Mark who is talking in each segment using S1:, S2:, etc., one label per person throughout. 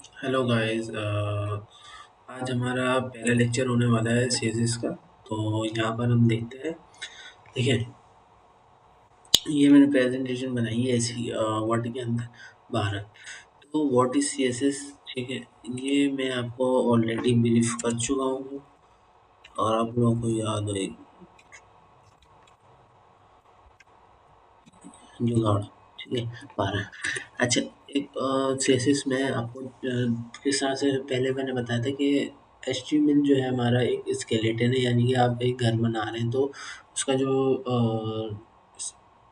S1: Hello guys. आज हमारा पहला लेक्चर होने वाला है सीएसएस का। तो यहाँ पर हम देखते हैं। देखिए, ये मैंने प्रेजेंटेशन बनाई है ऐसी वर्ड के अंदर 12। तो व्हाट इज सीएसएस, ठीक है। ये मैं आपको ऑलरेडी ब्रीफ कर चुका हूँ और आप लोगों को याद होगी। जुगाड़, ठीक है। 12। अच्छा, एक सीएसएस में आपको किस तरह से पहले मैंने बताया था कि एचटीएमएल जो है हमारा एक स्केलेटन है, यानी कि आप एक घर बना रहे हैं तो उसका जो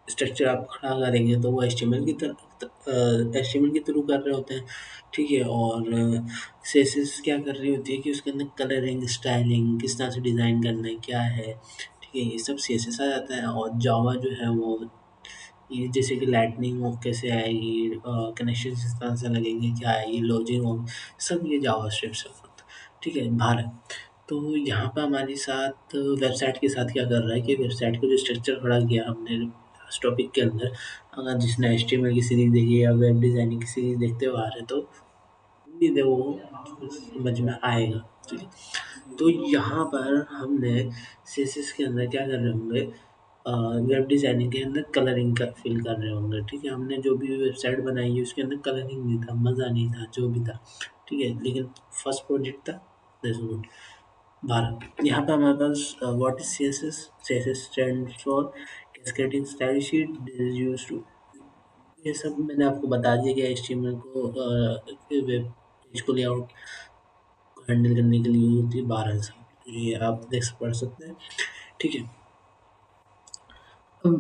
S1: स्ट्रक्चर आप खड़ा करेंगे तो वो एचटीएमएल के थ्रू कर रहे होते हैं, ठीक है। और सीएसएस क्या कर रही होती है कि उसके अंदर कलरिंग, स्टाइलिंग, किस तरह से डिज़ाइन करना है, क्या है, ठीक है। ये सब सीएसएस आ जाता है। और जावा जो है वो ये जैसे कि लाइटनिंग हो कैसे आएगी, कनेक्शन किस तरह से लगेंगे, क्या आएगी, लॉजिक हो, सब ये जावास्क्रिप्ट से होता है, ठीक है। भारत तो यहाँ पे हमारे साथ वेबसाइट के साथ क्या कर रहा है कि वेबसाइट को जो स्ट्रक्चर खड़ा किया हमने इस टॉपिक के अंदर, अगर जिसने एचटीएमएल की सीरीज देखी है या वेब डिज़ाइनिंग की सीरीज देखते हुए आ रहे हैं तो उम्मीद है वो समझ में आएगा, ठीक है। तो यहाँ पर हमने सीएसएस के अंदर क्या कर रहे होंगे, वेब डिज़ाइनिंग के अंदर कलरिंग का फिल कर रहे होंगे, ठीक है। हमने जो भी वेबसाइट बनाई है उसके अंदर कलरिंग नहीं था, मज़ा नहीं था, जो भी था, ठीक है। लेकिन फर्स्ट प्रोजेक्ट था, दैट्स गुड। 12 यहाँ पे हमारे पास what is CSS. CSS stand for cascading style sheet, this is used to, ये सब मैंने आपको बता दिया कि एचटीएमएल को वेब पेज को लेआउट को हैंडल करने के लिए यूज होती है 12 से। ये आप देख पढ़ सकते हैं, ठीक है। अब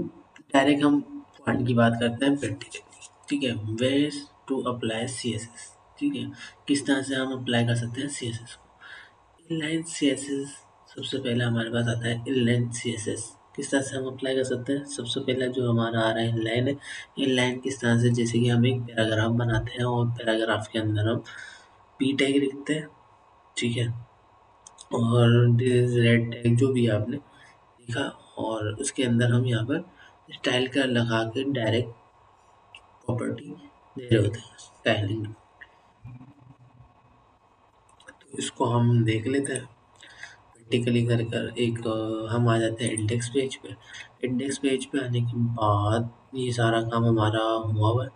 S1: डायरेक्ट हम पॉइंट की बात करते हैं प्रैक्टिकली, ठीक है। वेज टू अप्लाई सीएसएस, ठीक है। किस तरह से हम अप्लाई कर सकते हैं सीएसएस को। इनलाइन सीएसएस, सबसे पहले हमारे पास आता है इनलाइन सीएसएस। किस तरह से हम अप्लाई कर सकते हैं, सबसे पहला जो हमारा आ रहा है इनलाइन है। इनलाइन किस तरह से, जैसे कि हम एक पैराग्राफ बनाते हैं और पैराग्राफ के अंदर हम पी टैग लिखते हैं, ठीक है। और दिस रेड टैग जो भी आपने लिखा, और उसके अंदर हम यहाँ पर स्टाइल का लगा के डायरेक्ट प्रॉपर्टी दे रहे होते हैं, स्टाइलिंग। तो इसको हम देख लेते हैं प्रैक्टिकली कर कर। एक हम आ जाते हैं इंडेक्स पेज पे। इंडेक्स पेज पे आने के बाद ये सारा काम हमारा हुआ हुआ है।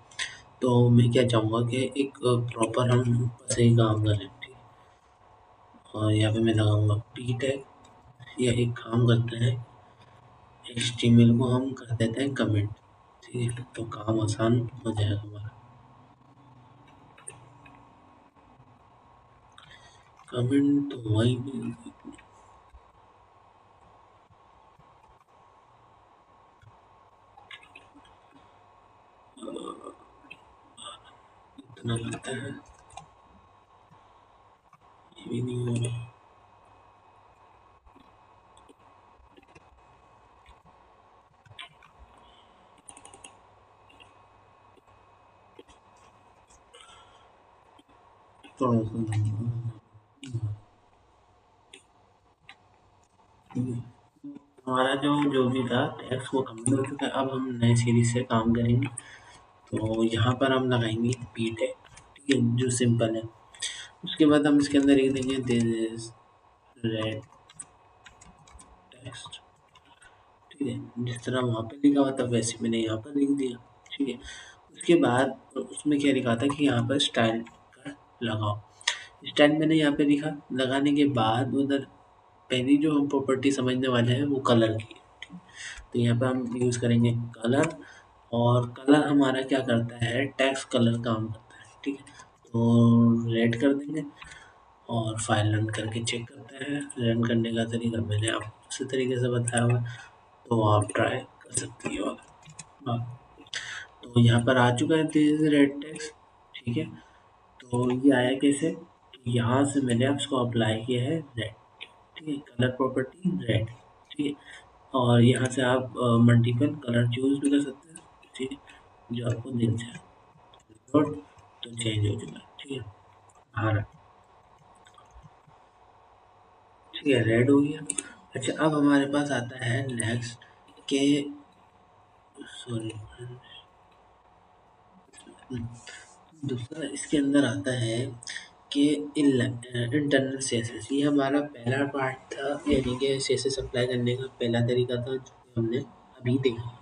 S1: तो मैं क्या चाहूँगा कि एक प्रॉपर हम सही काम करें, ठीक है। और यहाँ पे मैं लगाऊंगा पी टैग, या एक काम करते हैं एचटीएमएल को हम कर देते हैं कमेंट, ठीक है। तो काम आसान हो जाएगा हमारा। कमेंट तो वही इतना लगता है, ये भी नहीं हो रहा। थोड़ा सा हमारा जो जो भी था टैक्स वो कंप्लीट हो चुका है। अब हम नए सीरीज से काम करेंगे। तो यहाँ पर हम लगाएंगे पी टैग, ठीक है, जो सिंपल है। उसके बाद हम इसके अंदर लिख देंगे दिस इज रेड टेक्स्ट, ठीक है। जिस तरह वहाँ पे लिखा हुआ था वैसे मैंने यहाँ पर लिख दिया, ठीक है। उसके बाद उसमें क्या लिखा था कि यहाँ पर स्टाइल का लगाओ। स्टाइल मैंने यहाँ पे लिखा, लगाने के बाद उधर पहली जो हम प्रॉपर्टी समझने वाले हैं वो कलर की है, ठीक है। तो यहाँ पे हम यूज़ करेंगे कलर, और कलर हमारा क्या करता है, टेक्स्ट कलर काम करता है, ठीक है। तो रेड कर देंगे और फाइल रन करके चेक करते हैं। रन करने का तरीका मैंने आपको उसी तरीके से बताया हुआ है, तो आप ट्राई कर सकती हो। हाँ, तो यहाँ पर आ चुका है दिस रेड टेक्स्ट, ठीक है। तो ये आया कैसे, यहाँ से मैंने उसको अप्लाई किया है रेड, ठीक है, कलर प्रॉपर्टी रेड, ठीक है। और यहाँ से आप मल्टीपल कलर चूज भी कर सकते हैं, ठीक है, जो आपको दिख जाए। गुड, तो चेंज हो चुका है, ठीक है। हाँ, ठीक है, रेड हो गया। अच्छा, अब हमारे पास आता है नेक्स्ट के, सॉरी, दूसरा इसके अंदर आता है कि इंटरनल सीएसएस, ये हमारा पहला पार्ट था, यानी कि सीएसएस अप्लाई करने का पहला तरीका था जो कि हमने अभी देखा।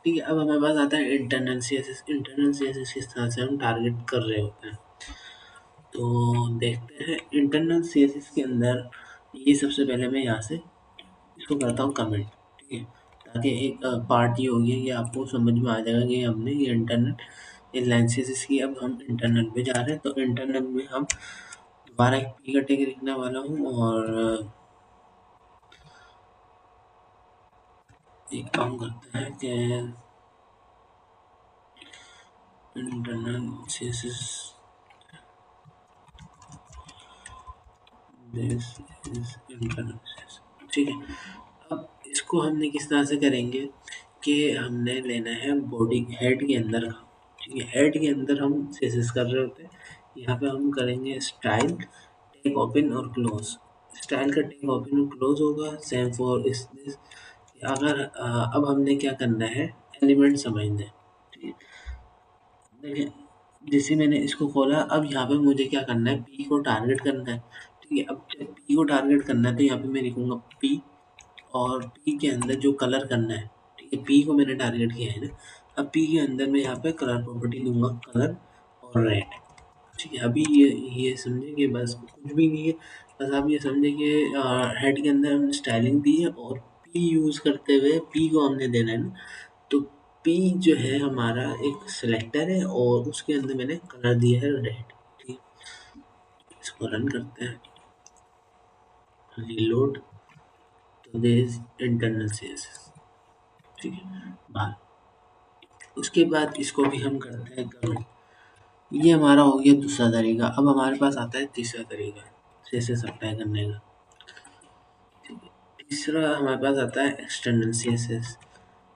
S1: ठीक है, अब हमारे पास आता है इंटरनल सीएसएस। इंटरनल सीएसएस किस तरह से हम टारगेट कर रहे होते हैं, तो देखते हैं इंटरनल सीएसएस के अंदर। ये सबसे पहले मैं यहाँ से इसको करता हूँ कमेंट, ठीक है, ताकि एक पार्ट ये हो गया कि आपको समझ में आ जाएगा कि हमने ये इंटरनल इनलाइन सीएसएस की, अब हम इंटरनल पे जा रहे हैं। तो इंटरनल में हम दोबारा एक पी का टैग लिखने वाला हूँ, और एक काम करते हैं कि internal CSS this is internal CSS, ठीक है। अब इसको हमने किस तरह से करेंगे कि हमने लेना है बॉडी हेड के अंदर का, ठीक है, हेड के अंदर हम सीएसएस कर रहे होते हैं। यहाँ पे हम करेंगे स्टाइल टैग ओपन और क्लोज। स्टाइल का टैग ओपन और क्लोज होगा, सेम फॉर इस दिस। अगर अब हमने क्या करना है, एलिमेंट समझना है, ठीक है। देखिए, जैसे मैंने इसको खोला, अब यहाँ पे मुझे क्या करना है, पी को टारगेट करना है, ठीक है। अब जब पी को टारगेट करना है तो यहाँ पे मैं लिखूंगा पी, और पी के अंदर जो कलर करना है, ठीक है, पी को मैंने टारगेट किया है ना। अब पी के अंदर मैं यहाँ पे कलर प्रॉपर्टी दूंगा, कलर और रेड, ठीक है। अभी ये समझे कि बस कुछ भी नहीं है, बस आप ये समझे कि हेड के अंदर हमने स्टाइलिंग दी है, और पी यूज़ करते हुए पी को हमने देना है ना। तो पी जो है हमारा एक सिलेक्टर है, और उसके अंदर मैंने कलर दिया है रेड, ठीक है। इसको रन करते हैं, रीलोड, तो दिस इज इंटरनल सीएसएस, ठीक है, बाहर। उसके बाद इसको भी हम करते हैं कमेंट। ये हमारा हो गया दूसरा तरीका। अब हमारे पास आता है तीसरा तरीका सीएसएस अप्लाई करने का, ठीक है। तीसरा हमारे पास आता है एक्सटर्नल सीएसएस,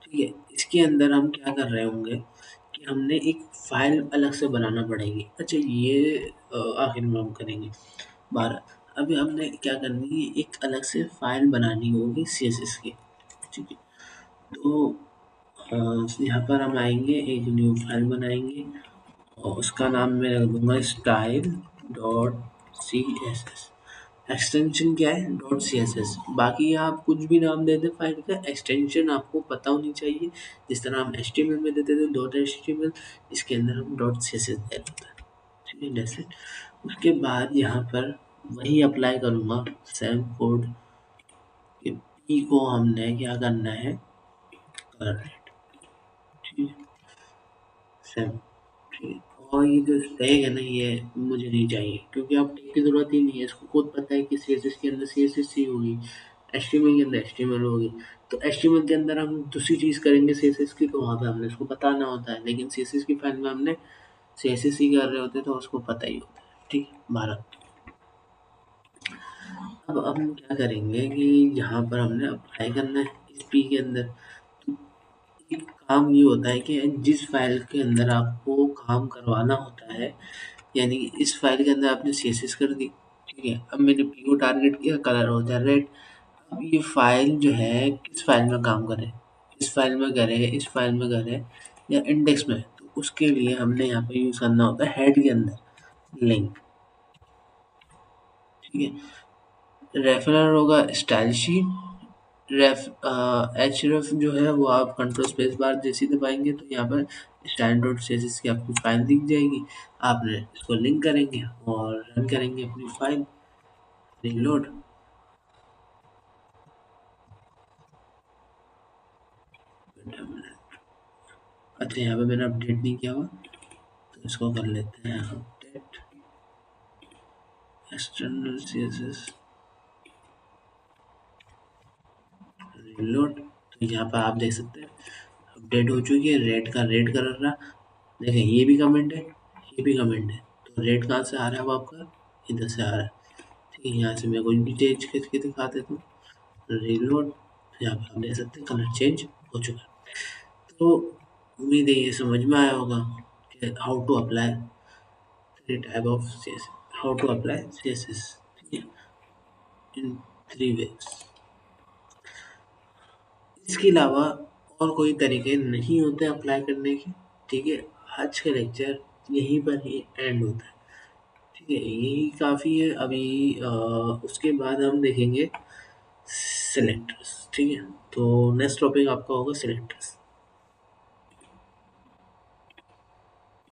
S1: ठीक है। इसके अंदर हम क्या कर रहे होंगे कि हमने एक फाइल अलग से बनाना पड़ेगी। अच्छा, ये आखिर में हम करेंगे 12। अभी हमने क्या करनी है, एक अलग से फाइल बनानी होगी सीएसएस की, ठीक है। तो यहाँ पर हम आएंगे, एक न्यू फाइल बनाएंगे, और उसका नाम मैं रख दूंगा style dot C S S. Extension क्या है, डॉट सी एस एस। बाकी आप कुछ भी नाम दे दें फाइल का, एक्सटेंशन आपको पता होनी चाहिए। जिस तरह हम एच टी एम एल में देते थे dot H T M L, इसके अंदर हम डॉट सी एस एस दे देते हैं, ठीक है, जैसे। उसके बाद यहाँ पर वही अप्लाई करूँगा, सेम कोड के पी को हमने क्या करना है, कलर रेड, ठीक है, सेम, ठीक है। और ये जो टैग है ना, ये मुझे नहीं चाहिए, क्योंकि आप टैग की ज़रूरत ही नहीं है। इसको खुद पता है कि सी एस एस के अंदर सी एस एस सी होगी, एच टी एम एल के अंदर एच टी एम एल होगी। तो एच टी एम एल के अंदर हम दूसरी चीज़ करेंगे सी एस एस की, तो वहाँ पे हमने उसको बताना होता है। लेकिन सी एस एस की फाइल में हमने सी एस एस ही कर रहे होते हैं, तो उसको पता ही होता है, ठीक है, भारत। अब हम क्या करेंगे कि यहाँ पर हमने अप्लाई करना है इस पी के अंदर। तो एक काम ये होता है कि जिस फाइल के अंदर आपको काम करवाना होता है, यानी कि इस फाइल के अंदर आपने सीएसएस कर दी, ठीक है। अब मैंने पी को टारगेट किया, कलर होता है रेड। अब ये फाइल जो है किस फाइल में काम करे, इस फाइल में करे, इस फाइल में करे, या इंडेक्स में, तो उसके लिए हमने यहाँ पे यूज़ करना होता है हेड के अंदर लिंक, ठीक है। रेफरर होगा स्टाइल शीट, रेफ एच रेफ जो है वो आप कंट्रोल स्पेस बार जैसे ही दबाएंगे तो यहाँ पर स्टैंड डॉट सीएसएस की आपको फाइल दिख जाएगी। आपने इसको लिंक करेंगे और रन करेंगे अपनी फाइल, रीलोड। अच्छा, यहाँ पे मैंने अपडेट नहीं किया हुआ, तो इसको कर लेते हैं अपडेट, एक्सटर्नल सीएसएस, रीलोड। तो यहाँ पर आप देख सकते हैं अपडेट हो चुकी है, रेड का रेड कर रहा। देखें, ये भी कमेंट है, ये भी कमेंट है, तो रेड कहाँ से आ रहा है, अब आपका इधर से आ रहा है, ठीक है। यहाँ से मैं कोई भी चेंज करके दिखा देता हूँ, रीलोड। यहाँ पे आप देख सकते हैं कलर चेंज हो चुका है। तो उम्मीद है ये समझ में आया होगा कि how to apply three type of C S, how to apply C S S, ठीक है, इन थ्री वेज। इसके अलावा और कोई तरीके नहीं होते अप्लाई करने के, ठीक है। आज का लेक्चर यहीं पर ही एंड होता है। ठीक है, यही काफ़ी है अभी। उसके बाद हम देखेंगे सिलेक्टर्स। ठीक है, तो नेक्स्ट टॉपिक आपका होगा सिलेक्टर्स।